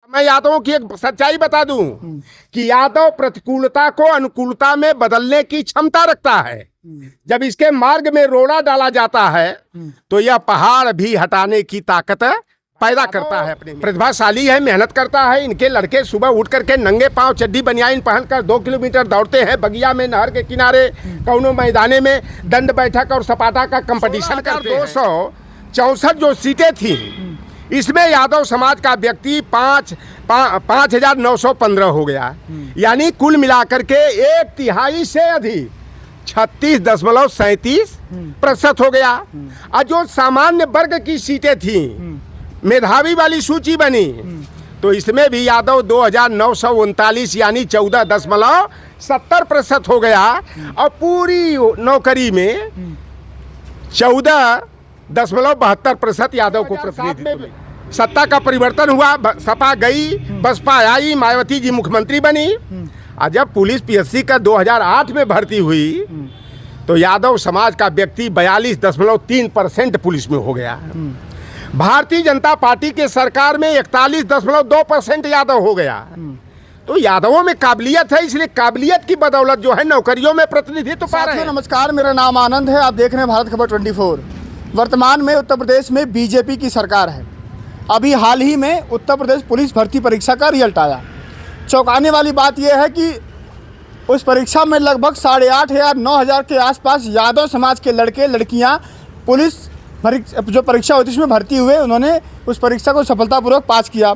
मैं यादवों की एक सच्चाई बता दूं कि यादव प्रतिकूलता को अनुकूलता में बदलने की क्षमता रखता है। जब इसके मार्ग में रोड़ा डाला जाता है तो यह पहाड़ भी हटाने की ताकत पैदा करता है। अपने प्रतिभाशाली है, मेहनत करता है। इनके लड़के सुबह उठ करके नंगे पांव चड्डी बनियाइन पहनकर 2 किलोमीटर दौड़ते हैं, बगिया में, नहर के किनारे, कौनो मैदाने में दंड बैठक और सपाटा का कंपटीशन करते हैं। 264 जो सीटें थी इसमें यादव समाज का व्यक्ति 5,915 हो गया, यानी कुल मिलाकर के 1/3 से अधिक 36.37% हो गया। और जो सामान्य वर्ग की सीटें थी, मेधावी वाली सूची बनी, तो इसमें भी यादव 2,939 यानी 14.70% हो गया। और पूरी नौकरी में 14.72% यादव को प्रतिनिधित्व। सत्ता का परिवर्तन हुआ, सपा गई, बसपा आई, मायावती जी मुख्यमंत्री बनी। और जब पुलिस पीएससी का 2008 में भर्ती हुई तो यादव समाज का व्यक्ति 42.3% पुलिस में हो गया। भारतीय जनता पार्टी के सरकार में 41.2% यादव हो गया। तो यादवों में काबिलियत है, इसलिए काबिलियत की बदौलत जो है नौकरियों में प्रतिनिधित्व पा रहे हैं। नमस्कार, मेरा नाम आनंद है, आप देख रहे हैं भारत खबर 24। वर्तमान में उत्तर प्रदेश में बीजेपी की सरकार है। अभी हाल ही में उत्तर प्रदेश पुलिस भर्ती परीक्षा का रिजल्ट आया। चौंकाने वाली बात यह है कि उस परीक्षा में लगभग 8,500 9,000 के आसपास यादव समाज के लड़के लड़कियां पुलिस जो परीक्षा होती है उसमें भर्ती हुए। उन्होंने उस परीक्षा को सफलतापूर्वक पास किया।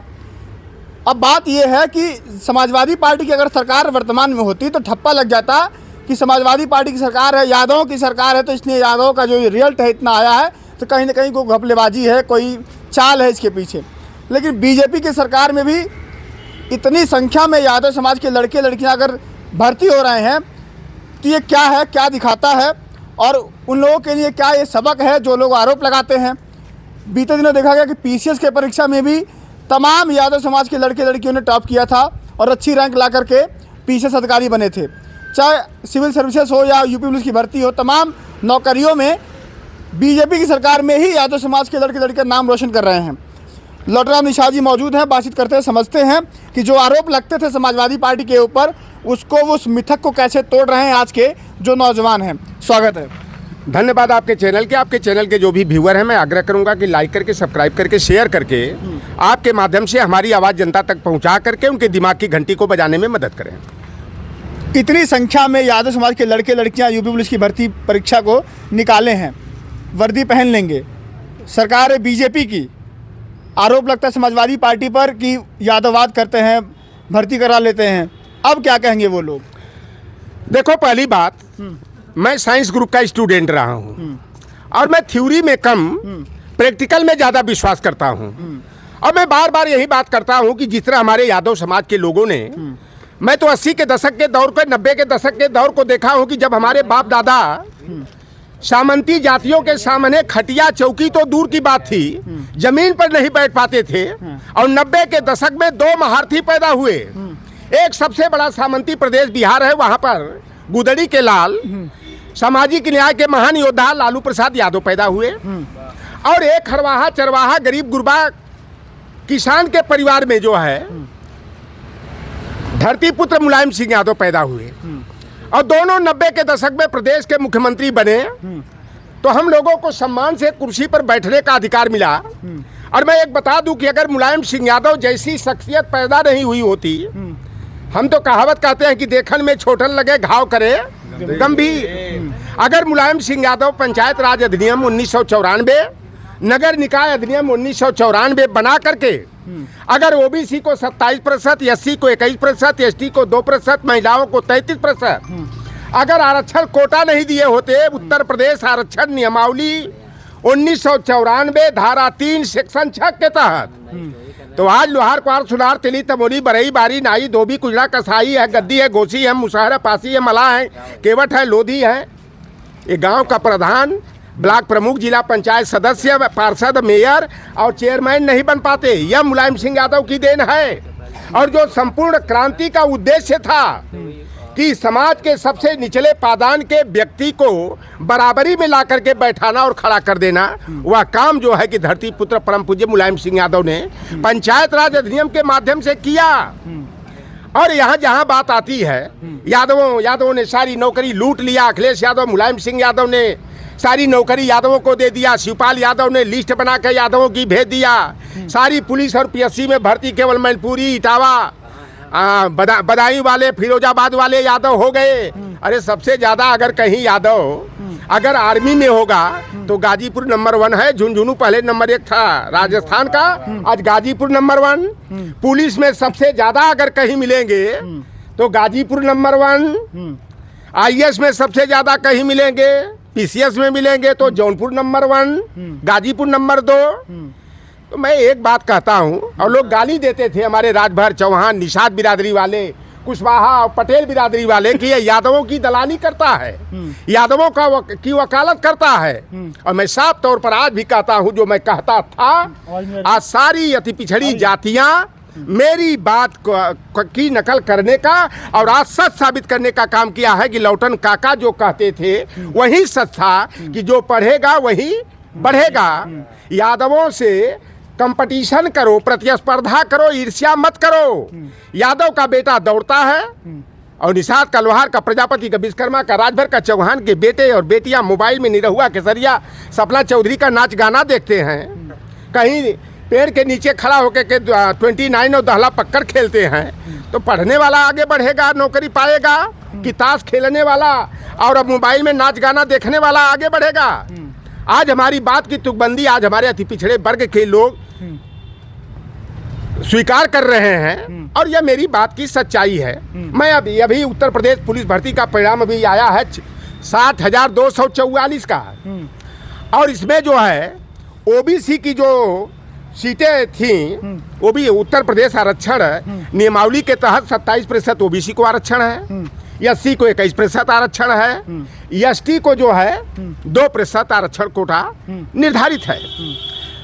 अब बात यह है कि समाजवादी पार्टी की अगर सरकार वर्तमान में होती तो ठप्पा लग जाता कि समाजवादी पार्टी की सरकार है, यादवों की सरकार है, तो इसलिए यादवों का जो रिजल्ट है इतना आया है, तो कहीं ना कहीं कोई घपलेबाजी है, कोई चाल है इसके पीछे। लेकिन बीजेपी की सरकार में भी इतनी संख्या में यादव समाज के लड़के लड़कियां अगर भर्ती हो रहे हैं तो ये क्या है, क्या दिखाता है और उन लोगों के लिए क्या ये सबक है जो लोग आरोप लगाते हैं। बीते दिनों देखा गया कि पीसीएस के परीक्षा में भी तमाम यादव समाज के लड़के लड़कियों ने टॉप किया था और अच्छी रैंक ला करके पीसीएस अधिकारी बने थे। चाहे सिविल सर्विसेज हो या यूपी पुलिस की भर्ती हो, तमाम नौकरियों में बीजेपी की सरकार में ही यादव समाज के लड़के लड़के नाम रोशन कर रहे हैं। लौटराम निषाद जी मौजूद हैं, बातचीत करते हैं, समझते हैं कि जो आरोप लगते थे समाजवादी पार्टी के ऊपर उसको, उस मिथक को कैसे तोड़ रहे हैं आज के जो नौजवान हैं। स्वागत है। धन्यवाद आपके चैनल के जो भी व्यूअर हैं, मैं आग्रह करूंगा कि लाइक करके, सब्सक्राइब करके, शेयर करके आपके माध्यम से हमारी आवाज़ जनता तक पहुंचा करके उनके दिमाग की घंटी को बजाने में मदद करें। इतनी संख्या में यादव समाज के लड़के लड़कियां यूपी पुलिस की भर्ती परीक्षा को निकाले हैं, वर्दी पहन लेंगे। सरकार है बीजेपी की, आरोप लगता है समाजवादी पार्टी पर कि यादववाद करते हैं, भर्ती करा लेते हैं। अब क्या कहेंगे वो लोग? देखो, पहली बात, मैं साइंस ग्रुप का स्टूडेंट रहा हूँ और मैं थ्योरी में कम, प्रैक्टिकल में ज़्यादा विश्वास करता हूँ। और मैं बार बार यही बात करता हूँ कि जिस तरह हमारे यादव समाज के लोगों ने, मैं तो 80 के दशक के दौर पर, 90 के दशक के दौर को देखा हूँ कि जब हमारे बाप दादा सामंती जातियों के सामने खटिया चौकी तो दूर की बात थी, जमीन पर नहीं बैठ पाते थे। और 90 के दशक में 2 महारथी पैदा हुए। एक सबसे बड़ा सामंती प्रदेश बिहार है, वहाँ पर गुदड़ी के लाल, सामाजिक न्याय के महान योद्धा लालू प्रसाद यादव पैदा हुए। और एक हरवाहा चरवाहा गरीब गुरबा किसान के परिवार में जो है धरती पुत्र मुलायम सिंह यादव पैदा हुए। और दोनों 90 के दशक में प्रदेश के मुख्यमंत्री बने, तो हम लोगों को सम्मान से कुर्सी पर बैठने का अधिकार मिला। और मैं एक बता दूं कि अगर मुलायम सिंह यादव जैसी शख्सियत पैदा नहीं हुई होती, हम तो कहावत कहते हैं कि देखन में छोटन लगे घाव करे गंभीर। अगर मुलायम सिंह यादव पंचायत राज अधिनियम 1994, नगर निकाय अधिनियम 1994 बना करके अगर ओबीसी को 27%, एससी को 21%, एसटी को 2%, महिलाओं को 33%, अगर आरक्षण कोटा नहीं दिए होते, उत्तर प्रदेश आरक्षण नियमावली 1994 धारा 3 सेक्शन 6 के तहत, तो आज लोहार क्वार सुनार तिली तमोली बरई बारी नाई धोबी कुजड़ा कसाई है, गद्दी है, गोसी है, मुसहरा पासी है, मलाह है, केवट है, लोधी है, ये गांव का प्रधान, ब्लॉक प्रमुख, जिला पंचायत सदस्य, पार्षद, मेयर और चेयरमैन नहीं बन पाते। यह मुलायम सिंह यादव की देन है। और जो संपूर्ण क्रांति का उद्देश्य था कि समाज के सबसे निचले पादान के व्यक्ति को बराबरी में ला करके बैठाना और खड़ा कर देना, वह काम जो है कि धरती पुत्र परम पूज्य मुलायम सिंह यादव ने पंचायत राज अधिनियम के माध्यम से किया। और यहाँ जहाँ बात आती है यादवों ने सारी नौकरी लूट लिया, अखिलेश यादव मुलायम सिंह यादव ने सारी नौकरी यादवों को दे दिया, शिवपाल यादव ने लिस्ट बना कर यादवों की भेज दिया, सारी पुलिस और पीएससी में भर्ती केवल मैनपुरी, इटावा, बदायूं वाले, फिरोजाबाद वाले यादव हो गए। अरे सबसे ज्यादा अगर कहीं यादव अगर आर्मी में होगा तो गाजीपुर नंबर 1 है। झुंझुनू पहले नंबर 1 था राजस्थान का, आज गाजीपुर नंबर 1। पुलिस में सबसे ज्यादा अगर कहीं मिलेंगे तो गाजीपुर नंबर 1। आईएएस में सबसे ज्यादा कहीं मिलेंगे, पीसीएस में मिलेंगे तो जौनपुर नंबर 1, गाजीपुर नंबर 2। तो मैं एक बात कहता हूँ, और लोग गाली देते थे हमारे राजभर, चौहान, निषाद बिरादरी वाले, कुशवाहा और पटेल बिरादरी वाले कि ये यादवों की दलाली करता है, यादवों की वकालत करता है। और मैं साफ तौर पर आज भी कहता हूँ, जो मैं कहता था, आज सारी अति पिछड़ी जातियाँ मेरी बात की नकल करने का और आज सच साबित करने का काम किया है कि लौटन काका जो कहते थे वही सच था कि जो पढ़ेगा वही बढ़ेगा। यादवों से कंपटीशन करो, प्रतिस्पर्धा करो, ईर्ष्या मत करो। यादव का बेटा दौड़ता है और निषाद का, लोहार का, प्रजापति का, विश्वकर्मा का, राजभर का, चौहान के बेटे और बेटियां मोबाइल में निरहुआ, केसरिया, सपना चौधरी का नाच गाना देखते हैं, कहीं पेड़ के नीचे खड़ा होकर के 29 और दहला पक्कड़ खेलते हैं। तो पढ़ने वाला आगे बढ़ेगा, नौकरी पाएगा, कि ताश खेलने वाला और अब मोबाइल में नाच गाना देखने वाला आगे बढ़ेगा। आज हमारी बात की तुकबंदी आज हमारे अति पिछड़े वर्ग के लोग स्वीकार कर रहे हैं और यह मेरी बात की सच्चाई है। मैं अभी उत्तर प्रदेश पुलिस भर्ती का परिणाम अभी आया है 60,244 का, और इसमें जो है ओबीसी की जो सीटें थी, वो भी उत्तर प्रदेश आरक्षण नियमावली के तहत 27% ओबीसी को आरक्षण है, एससी को 21% आरक्षण है, एसटी को जो है 2% आरक्षण कोटा निर्धारित है।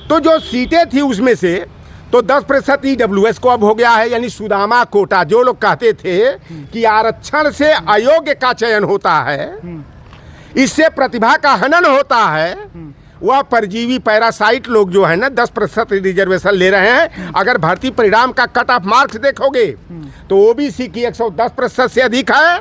तो जो सीटें थी उसमें से तो 10% ईडब्ल्यूएस को अब हो गया है, यानी सुदामा कोटा। जो लोग कहते थे कि आरक्षण से अयोग्य का चयन होता है, इससे प्रतिभा का हनन होता है, वह परजीवी पैरासाइट लोग जो है ना 10% रिजर्वेशन ले रहे हैं। अगर भर्ती परिणाम का कट ऑफ मार्क्स देखोगे तो ओबीसी की 110% से अधिक है,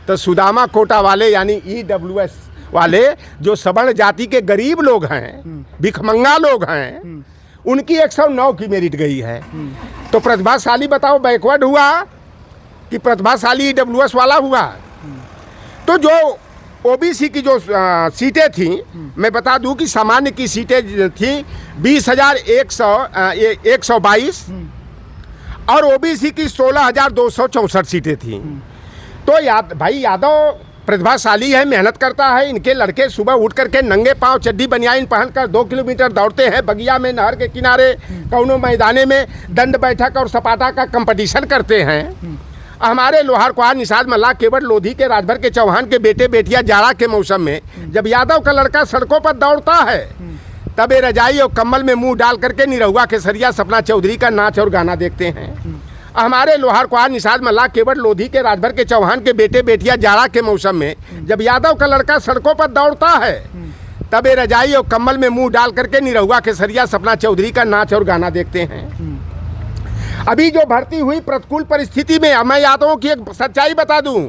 तो सुदामा कोटा वाले यानी ईडब्ल्यूएस वाले जो सवर्ण जाति के गरीब लोग हैं, भिखमंगा लोग हैं, उनकी 109 की मेरिट गई है। तो प्रतिभाशाली बताओ बैकवर्ड हुआ कि प्रतिभाशाली ईडब्ल्यूएस वाला हुआ? तो जो ओबीसी की जो सीटें थी, मैं बता दूं कि सामान्य की सीटें थी 20,122 और ओबीसी की 16,264 सीटें थी। तो भाई यादव प्रतिभाशाली है, मेहनत करता है। इनके लड़के सुबह उठ करके नंगे पांव चड्डी बनियाइन पहनकर 2 किलोमीटर दौड़ते हैं, बगिया में, नहर के किनारे, कौनो मैदाने में दंड बैठक और सपाटा का कंपटीशन करते हैं। हमारे लोहार कुहार, निषाद, मल्लाह, केवट, लोधी के, राजभर के, चौहान के बेटे बेटियां जाड़ा के मौसम में जब यादव का लड़का सड़कों पर दौड़ता है, तबे रजाई और कम्बल में मुंह डाल करके निरहुआ, केसरिया, सपना चौधरी का नाच और गाना देखते हैं। हमारे लोहार कुहार, निषाद, मल्लाह, केवट, लोधी के, राजभर के, चौहान के बेटे बेटियां जाड़ा के मौसम में जब यादव का लड़का सड़कों पर दौड़ता है, तबे रजाई और कम्बल में मुंह डाल करके निरहुआ, केसरिया, सपना चौधरी का नाच और गाना देखते हैं। अभी जो भर्ती हुई प्रतिकूल परिस्थिति में, मैं यादवों की एक सच्चाई बता दूं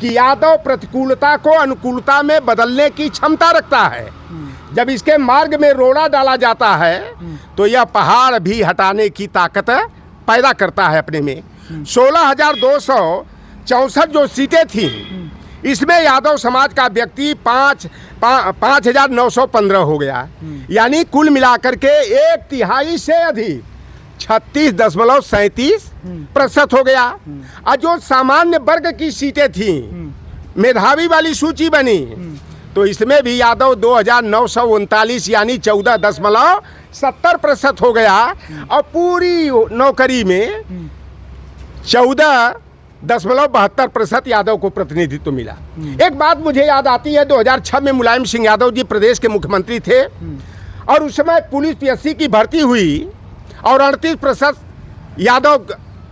कि यादव प्रतिकूलता को अनुकूलता में बदलने की क्षमता रखता है। जब इसके मार्ग में रोड़ा डाला जाता है तो यह पहाड़ भी हटाने की ताकत पैदा करता है अपने में। 16,264 जो सीटें थी, इसमें यादव समाज का व्यक्ति 5,915 हो गया, यानी कुल मिलाकर के 1/3 से अधिक 36.37% हो गया। और जो सामान्य वर्ग की सीटें थी, मेधावी वाली सूची बनी, तो इसमें भी यादव 2,939 यानी 14.70% हो गया। और पूरी नौकरी में 14.72% यादव को प्रतिनिधित्व मिला। एक बात मुझे याद आती है, 2006 में मुलायम सिंह यादव जी प्रदेश के मुख्यमंत्री थे और उस समय पुलिस पीएससी की भर्ती हुई और 38% यादव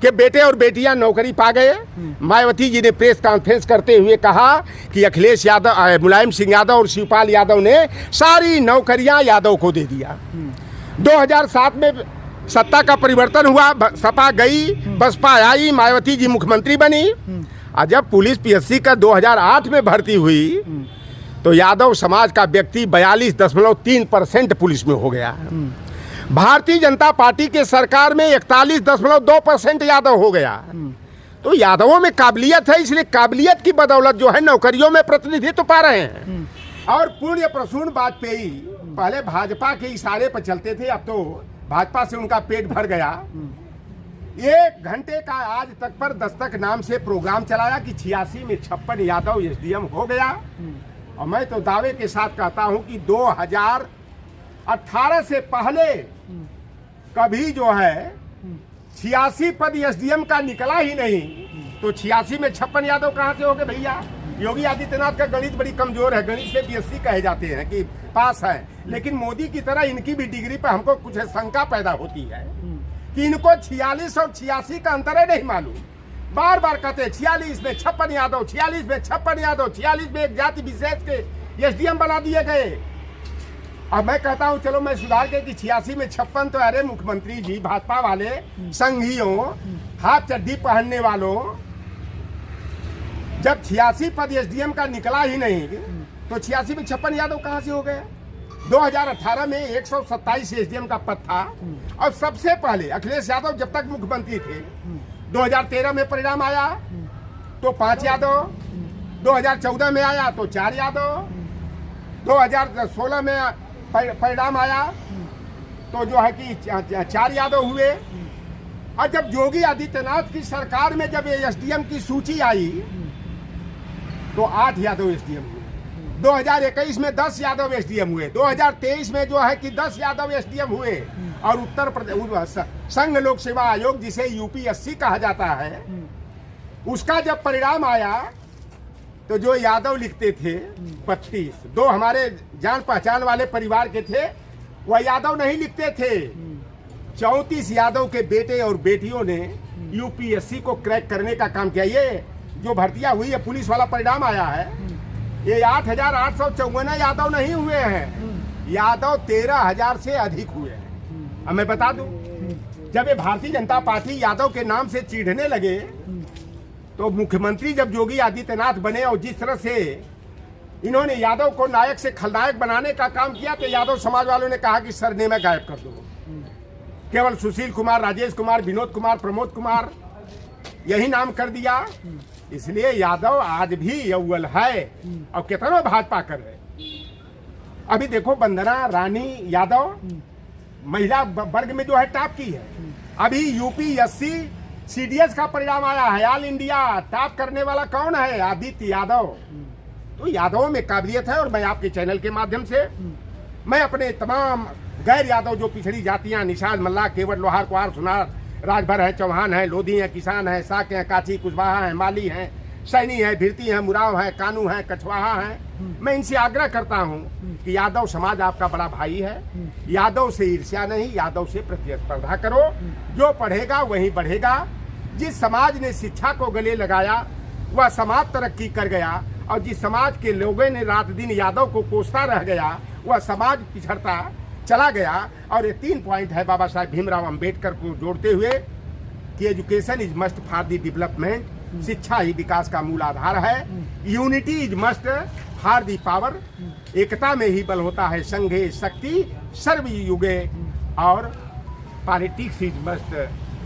कि बेटे और बेटियां नौकरी पा गए। मायावती जी ने प्रेस कॉन्फ्रेंस करते हुए कहा कि अखिलेश यादव, मुलायम सिंह यादव और शिवपाल यादव ने सारी नौकरियां यादव को दे दिया। 2007 में सत्ता का परिवर्तन हुआ, सपा गई, बसपा आई, मायावती जी मुख्यमंत्री बनी। और जब पुलिस पीएससी का 2008 में भर्ती हुई तो यादव समाज का व्यक्ति 42.3% पुलिस में हो गया। भारतीय जनता पार्टी के सरकार में 41.2% यादव हो गया। तो यादवों में काबिलियत है, इसलिए काबिलियत की बदौलत जो है नौकरियों में प्रतिनिधित्व पा रहे हैं। और पुण्य प्रसून वाजपेयी पहले भाजपा के इशारे पर चलते थे, अब तो भाजपा से उनका पेट भर गया। 1 घंटे का आज तक पर दस्तक नाम से प्रोग्राम चलाया कि 86 में 56 यादव एसडीएम हो गया। और मैं तो दावे के साथ कहता हूं कि 2018 से पहले कभी जो है 86 पद एसडीएम का निकला ही नहीं। तो 86 में 56 यादव कहां से हो गए भैया? योगी आदित्यनाथ का गणित बड़ी कमजोर है, गणित से बीएससी कहे जाते हैं कि पास है, लेकिन मोदी की तरह इनकी भी डिग्री पर हमको कुछ शंका पैदा होती है कि इनको 46 और 86 का अंतर है नहीं मालूम। बार बार कहते हैं 46 में 56 यादव, 46 में 56 यादव, 46 में एक जाति विशेष के एसडीएम बना दिए गए। अब मैं कहता हूं चलो मैं सुधार के कि 86 में 56 तो अरे मुख्यमंत्री जी, भाजपा वाले संघियों, हाथ चड्डी पहनने वालों, जब 86 पद एसडीएम का निकला ही नहीं तो 86 में 56 यादव कहां से हो गए? 2018 में 127 एसडीएम का पद था। और सबसे पहले अखिलेश यादव जब तक मुख्यमंत्री थे 2013 में परिणाम आया तो 5 यादव, 2014 में आया तो 4 यादव, 2016 में परिणाम आया तो जो है कि 4 यादव हुए। और जब योगी आदित्यनाथ की सरकार में जब एसडीएम की सूची आई तो 8 यादव एसडीएम हुए। 2021 में 10 यादव एसडीएम हुए। 2023 में जो है कि 10 यादव एसडीएम हुए। और उत्तर प्रदेश संघ लोक सेवा आयोग जिसे यूपीएससी कहा जाता है, उसका जब परिणाम आया तो जो यादव लिखते थे 32, 2 हमारे जान पहचान वाले परिवार के थे, वह यादव नहीं लिखते थे। 34 यादव के बेटे और बेटियों ने यूपीएससी को क्रैक करने का काम किया। ये जो भर्तियां हुई है, पुलिस वाला परिणाम आया है, ये 8,854 यादव नहीं हुए हैं, यादव 13,000 से अधिक हुए हैं। अब मैं बता दूं, जब ये भारतीय जनता पार्टी यादव के नाम से चिढ़ने लगे तो मुख्यमंत्री जब योगी आदित्यनाथ बने और जिस तरह से इन्होंने यादव को नायक से खलनायक बनाने का काम किया तो यादव समाज वालों ने कहा कि सरनेम गायब कर दो। केवल सुशील कुमार, राजेश कुमार, विनोद कुमार, प्रमोद कुमार यही नाम कर दिया। इसलिए यादव आज भी अव्वल है और कितना भाजपा कर रहे। अभी देखो वंदना रानी यादव महिला वर्ग में जो है टॉप की है। अभी यूपीएससी सीडीएस का परिणाम आया है, ऑल इंडिया टॉप करने वाला कौन है? आदित्य यादव। तो यादवों में काबिलियत है। और मैं आपके चैनल के माध्यम से मैं अपने तमाम गैर यादव जो पिछड़ी जातियां, निषाद, मल्ला, केवट, लोहार, कुहार, सुनार, राजभर है, चौहान है, लोधी है, किसान है, साक है, काची, कुशवाहा है, माली है, सैनी है, भिरती है, मुराव है, कानू है, कछवाहा है। मैं इनसे आग्रह करता हूं कि यादव समाज आपका बड़ा भाई है। यादव से ईर्ष्या नहीं, यादव से प्रतिस्पर्धा करो। जो पढ़ेगा वही बढ़ेगा। जिस समाज ने शिक्षा को गले लगाया वह समाज तरक्की कर गया, और जिस समाज के लोगों ने रात दिन यादव को कोसता रह गया वह समाज पिछड़ता चला गया। और ये 3 पॉइंट है बाबा साहेब भीमराव अंबेडकर को जोड़ते हुए कि education is must for the development, शिक्षा ही विकास का मूल आधार है। Unity is must for the power, एकता में ही बल होता है, संघे शक्ति सर्व युगे। और politics is must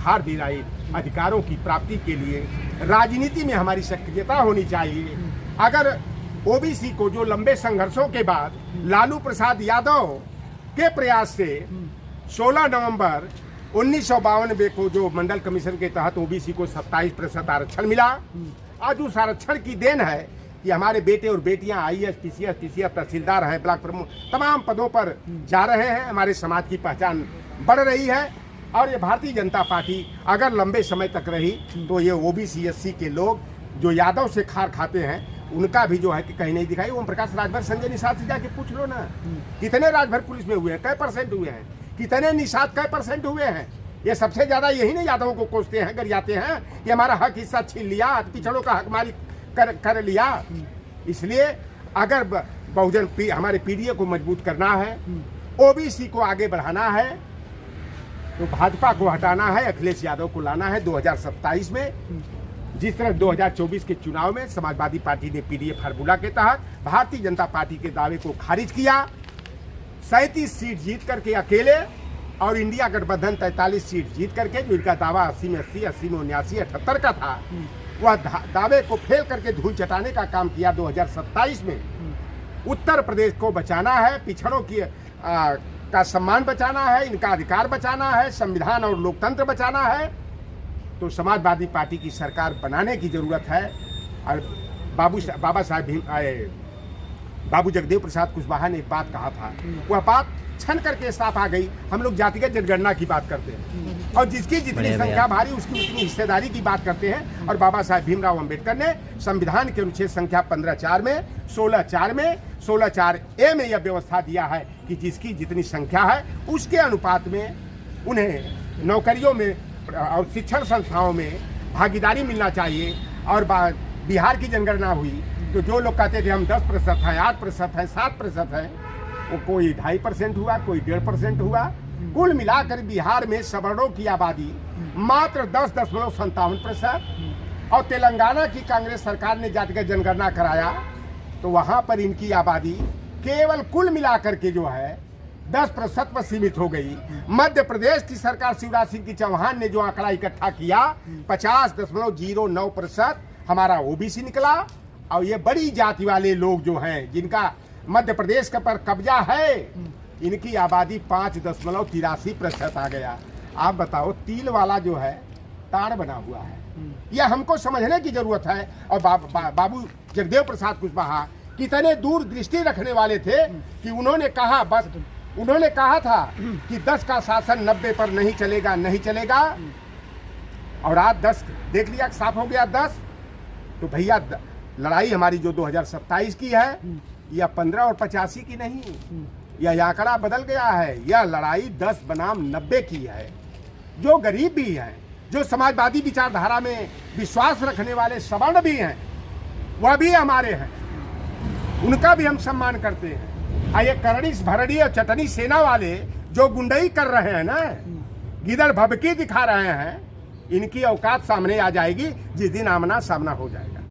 for the right, अधिकारों की प्राप्ति के लिए राजनीति में हमारी सक्रियता होनी चाहिए। अगर ओबीसी को जो लंबे संघर्षों के बाद लालू प्रसाद यादव के प्रयास से 16 नवंबर 1952 को जो मंडल कमीशन के तहत ओबीसी को 27% आरक्षण मिला, आज उस आरक्षण की देन है कि हमारे बेटे और बेटियां आईएएस, पीसीएस, टीसीएस, तहसीलदार हैं, ब्लॉक प्रमुख, तमाम पदों पर जा रहे हैं। हमारे समाज की पहचान बढ़ रही है। और ये भारतीय जनता पार्टी अगर लंबे समय तक रही तो ये ओबीसी एससी के लोग जो यादव से खार खाते हैं उनका भी जो है कि कहीं नहीं दिखाई। ओम प्रकाश राजभर, संजय निषाद से जाके पूछ लो ना, कितने राजभर पुलिस में हुए हैं, कै % हुए हैं, कितने निषाद कै % हुए हैं। ये सबसे ज्यादा यही ना यादवों को कोसते हैं, गरियाते हैं कि हमारा हक हिस्सा छीन लिया, पिछड़ों का हक मारी कर लिया। इसलिए अगर बहुजन हमारे पीडीए को मजबूत करना है, ओबीसी को आगे बढ़ाना है, तो भाजपा को हटाना है, अखिलेश यादव को लाना है 2027 में। जिस तरह 2024 के चुनाव में समाजवादी पार्टी ने पीडीए फार्मूला के तहत भारतीय जनता पार्टी के दावे को खारिज किया, 37 सीट जीत करके अकेले, और इंडिया गठबंधन 43 सीट जीत करके, जो इनका दावा 80 में 80, 80 में 79, 78 का था, वह दावे को फेल करके धूल चटाने का काम किया 2027 में। उत्तर प्रदेश को बचाना है, पिछड़ों की का सम्मान बचाना है, इनका अधिकार बचाना है, संविधान और लोकतंत्र बचाना है, तो समाजवादी पार्टी की सरकार बनाने की जरूरत है। और बाबू जगदेव प्रसाद कुशवाहा ने एक बात कहा था, वह बात छन करके साफ आ गई। हम लोग जातिगत जनगणना की बात करते हैं और जिसकी जितनी संख्या भारी उसकी उतनी हिस्सेदारी की बात करते हैं, और बाबा साहेब भीमराव अंबेडकर ने संविधान के अनुच्छेद संख्या 15(4) में, 16(4) में, 16(4)A में यह व्यवस्था दिया है कि जिसकी जितनी संख्या है उसके अनुपात में उन्हें नौकरियों में और शिक्षण संस्थाओं में भागीदारी मिलना चाहिए। और बिहार की जनगणना हुई तो जो लोग कहते थे हम 10% हैं, 8% हैं, 7% हैं, वो कोई 2.5% हुआ, कोई 1.5% हुआ। कुल मिलाकर बिहार में सवर्णों की आबादी मात्र 10.57%, और तेलंगाना की कांग्रेस सरकार ने जातिगत जनगणना कराया तो वहां पर इनकी आबादी केवल कुल मिलाकर के जो है 10% पर सीमित हो गई। मध्य प्रदेश की सरकार शिवराज सिंह की चौहान ने जो आंकड़ा इकट्ठा किया 50.09% हमारा ओबीसी निकला, और ये बड़ी जाति वाले लोग जो हैं जिनका मध्य प्रदेश के पर कब्जा है, इनकी आबादी 5.83% आ गया। आप बताओ, तिल वाला जो है ताड़ बना हुआ है, यह हमको समझने की जरूरत है। और बाबू जगदेव प्रसाद कुशवाहा कितने दूर दृष्टि रखने वाले थे कि उन्होंने कहा था कि 10 का शासन 90 पर नहीं चलेगा, नहीं चलेगा, और आज 10 देख लिया, साफ हो गया 10। तो भैया लड़ाई हमारी जो 2027 की है, यह 15 और 85 की नहीं, यह आंकड़ा बदल गया है। यह लड़ाई 10 बनाम 90 की है। जो गरीब भी हैं, जो समाजवादी विचारधारा में विश्वास रखने वाले सवर्ण भी हैं, वह भी हमारे हैं, उनका भी हम सम्मान करते हैं। ये करड़ी भरड़ी और चटनी सेना वाले जो गुंडई कर रहे हैं ना, गिदड़ भभकी दिखा रहे हैं, इनकी औकात सामने आ जाएगी जिस दिन आमना सामना हो जाएगा।